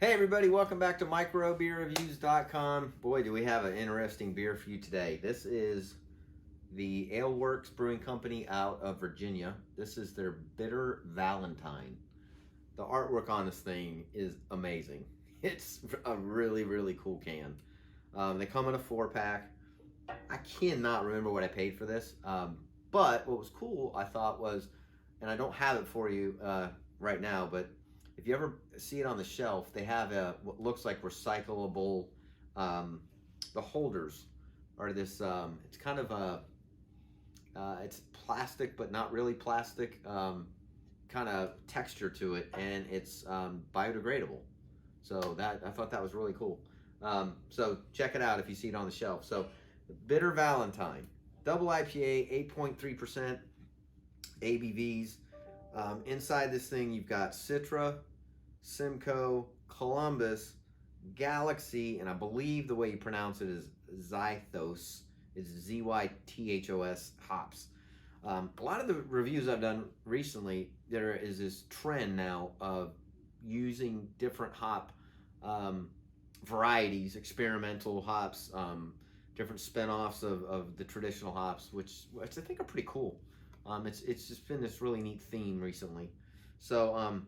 Hey everybody, welcome back to microbeerreviews.com. Boy, do we have an interesting beer for you today. This is the Alewerks Brewing Company out of Virginia. This is their Bitter Valentine. The artwork on this thing is amazing. It's a really, really cool can. They come in a 4-pack. I cannot remember what I paid for this, but what was cool, I thought was, and I don't have it for you right now, but if you ever see it on the shelf, they have what looks like recyclable, the holders are this, it's kind of a, it's plastic but not really plastic, kind of texture to it, and it's biodegradable. So I thought that was really cool. So check it out if you see it on the shelf. So Bitter Valentine, Double IPA, 8.3% ABVs. Inside this thing, you've got Citra, Simcoe, Columbus, Galaxy, and I believe the way you pronounce it is Zythos. It's Zythos hops. A lot of the reviews I've done recently, there is this trend now of using different hop varieties, experimental hops, different spin-offs of the traditional hops, which I think are pretty cool. It's just been this really neat theme recently. So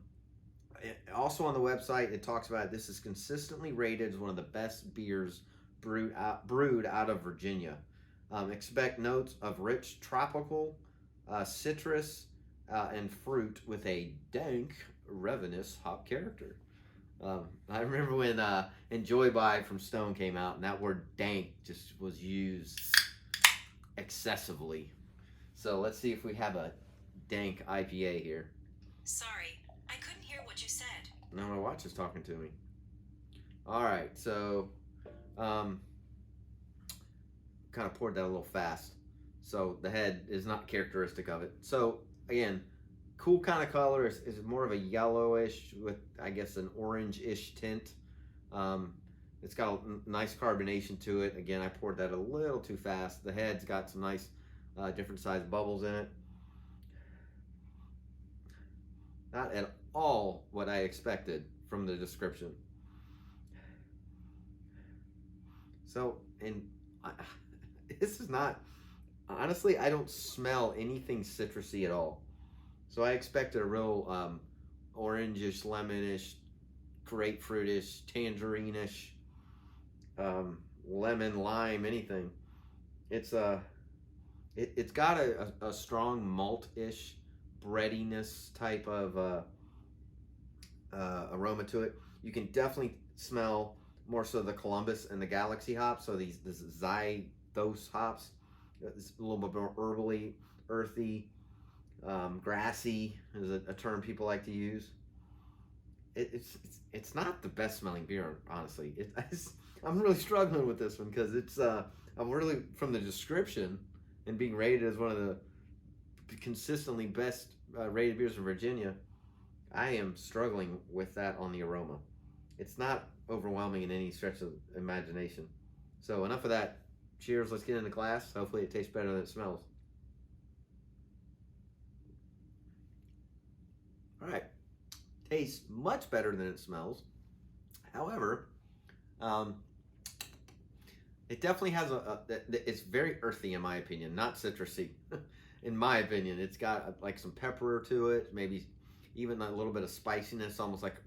also on the website, it talks about this is consistently rated as one of the best beers brewed out of Virginia. Expect notes of rich tropical, citrus, and fruit with a dank, resinous hop character. I remember when Enjoy By from Stone came out, and that word dank just was used excessively. So let's see if we have a dank IPA here. Sorry, I couldn't hear what you said. No, my watch is talking to me. All right, so kind of poured that a little fast. So the head is not characteristic of it. So again, cool kind of color. Is more of a yellowish with, I guess, an orange-ish tint. It's got a nice carbonation to it. Again, I poured that a little too fast. The head's got some nice different size bubbles in it. Not at all what I expected from the description. So, this is not, honestly, I don't smell anything citrusy at all. So I expected a real orangish, lemonish, grapefruitish, tangerine-ish, lemon, lime, anything. It's got a strong malt-ish, breadiness type of aroma to it. You can definitely smell more so the Columbus and the Galaxy hops. So this Zythos hops, it's a little bit more herbally, earthy, grassy is a term people like to use. It's not the best smelling beer, honestly. I'm really struggling with this one because it's I'm really, from the description and being rated as one of the consistently best rated beers in Virginia, I am struggling with that on the aroma. It's not overwhelming in any stretch of imagination. So enough of that. Cheers, let's get into class. Hopefully it tastes better than it smells. All right, tastes much better than it smells. However, it definitely has it's very earthy in my opinion, not citrusy. In my opinion, it's got like some pepper to it, maybe even a little bit of spiciness, almost like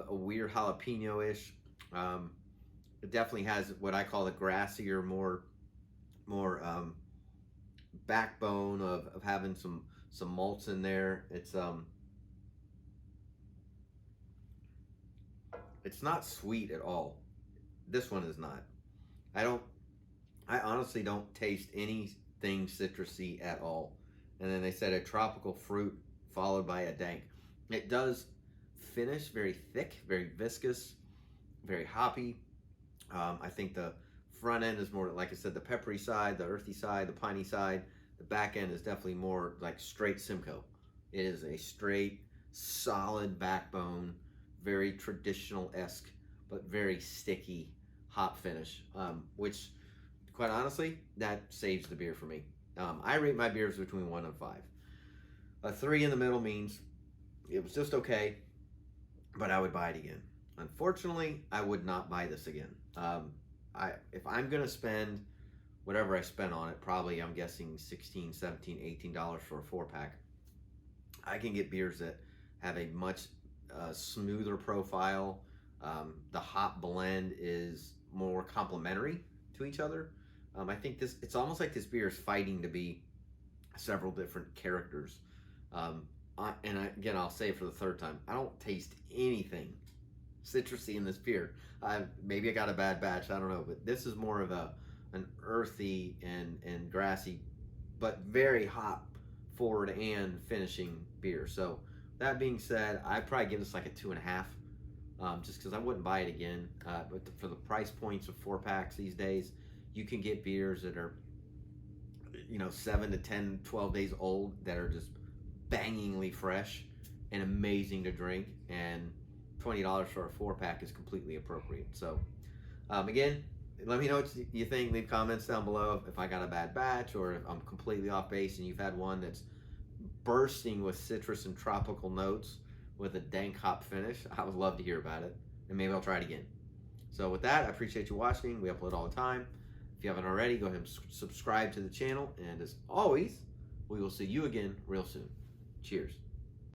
a weird jalapeno-ish. It definitely has what I call the grassier, more backbone of having some malts in there. It's not sweet at all. This one is not. I honestly don't taste anything citrusy at all. And then they said a tropical fruit followed by a dank. It does finish very thick, very viscous, very hoppy. I think the front end is more, like I said, the peppery side, the earthy side, the piney side. The back end is definitely more like straight Simcoe. It is a straight, solid backbone, very traditional-esque, but very sticky hop finish, which, quite honestly, that saves the beer for me. I rate my beers between 1 and 5. A 3 in the middle means it was just okay, but I would buy it again. Unfortunately, I would not buy this again. If I'm gonna spend whatever I spent on it, probably I'm guessing 16, 17, $18 for a 4-pack. I can get beers that have a much smoother profile. The hop blend is more complementary to each other. I think it's almost like this beer is fighting to be several different characters. Again, I'll say it for the third time, I don't taste anything citrusy in this beer. Maybe I got a bad batch, I don't know, but this is more of an earthy and grassy, but very hop forward and finishing beer. So that being said, I'd probably give this like a 2.5, just because I wouldn't buy it again. But for the price points of 4-packs these days, you can get beers that are 7 to 10, 12 days old that are just bangingly fresh and amazing to drink, and $20 for a 4-pack is completely appropriate. So again, let me know what you think. Leave comments down below if I got a bad batch or if I'm completely off base and you've had one that's bursting with citrus and tropical notes with a dank hop finish. I would love to hear about it, and maybe I'll try it again. So with that, I appreciate you watching. We upload all the time. If you haven't already, go ahead and subscribe to the channel, and as always, we will see you again real soon. Cheers.